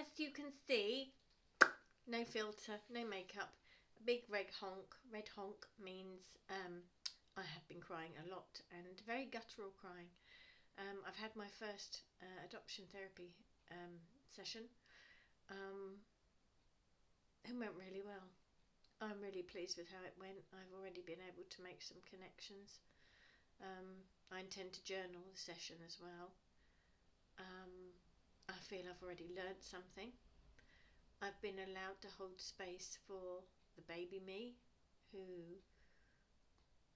as you can see, no filter, no makeup, a big red honk. Red honk means I have been crying a lot, and very guttural crying. I've had my first adoption therapy session. It went really well. I'm really pleased with how it went. I've already been able to make some connections. I intend to journal the session as well. I feel I've already learnt something. I've been allowed to hold space for the baby me, who,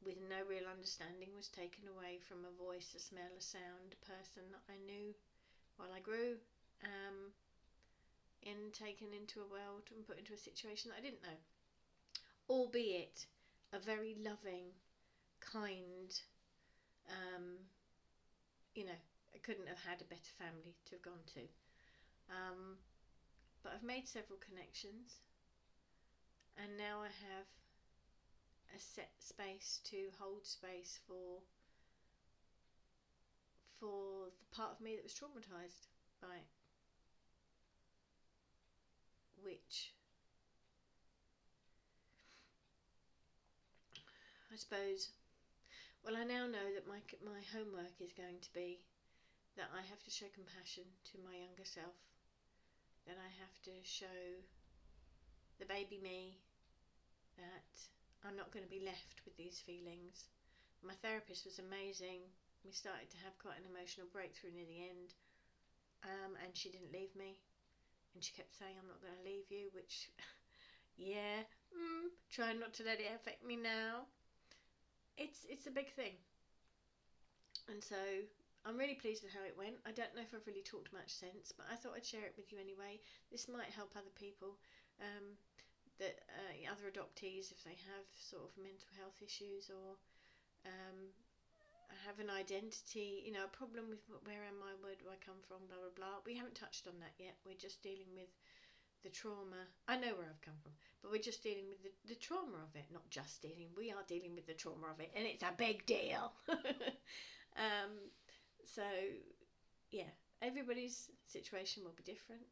with no real understanding, was taken away from a voice, a smell, a sound, a person that I knew while I grew, and taken into a world and put into a situation that I didn't know. Albeit a very loving, kind, I couldn't have had a better family to have gone to. But I've made several connections, and now I have a set space to hold space for the part of me that was traumatised by it, which I suppose, well, I now know that my homework is going to be that I have to show compassion to my younger self, that I have to show the baby me that I'm not going to be left with these feelings. My therapist was amazing. We started to have quite an emotional breakthrough near the end, and she didn't leave me, and she kept saying, I'm not going to leave you, which yeah, try not to let it affect me now. It's a big thing, and so I'm really pleased with how it went. I don't know if I've really talked much sense, but I thought I'd share it with you anyway. This might help other people, other adoptees, if they have sort of mental health issues, or have an identity, a problem with where am I, where do I come from, blah blah blah. We haven't touched on that yet. We're just dealing with the trauma. I know where I've come from, but we're just dealing with the trauma of it. Not just dealing, we are dealing with the trauma of it, and it's a big deal. So yeah, everybody's situation will be different.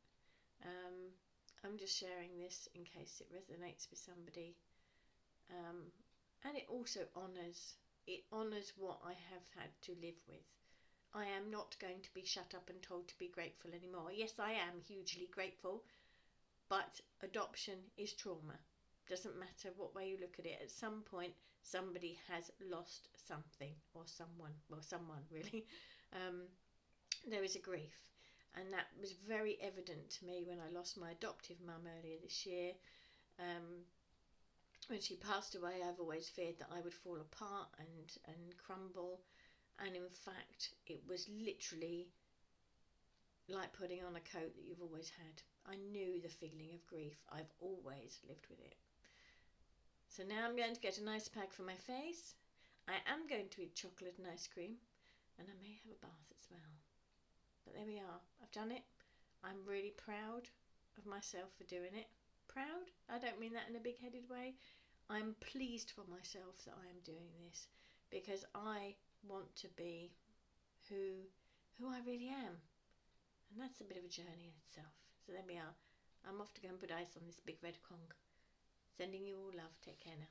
I'm just sharing this in case it resonates with somebody, and it also honours what I have had to live with. I am not going to be shut up and told to be grateful anymore. Yes, I am hugely grateful, but adoption is trauma. Doesn't matter what way you look at it. At some point, somebody has lost something, or someone really. There is a grief, and that was very evident to me when I lost my adoptive mum earlier this year. When she passed away, I've always feared that I would fall apart and crumble, and in fact it was literally like putting on a coat that you've always had. I knew the feeling of grief. I've always lived with it. So now I'm going to get an ice pack for my face. I am going to eat chocolate and ice cream, and I may have a bath as well. But there we are. I've done it. I'm really proud of myself for doing it. Proud? I don't mean that in a big-headed way. I'm pleased for myself that I am doing this, because I want to be who I really am. And that's a bit of a journey in itself. So there we are. I'm off to go and put ice on this big red Kong. Sending you all love. Take care now.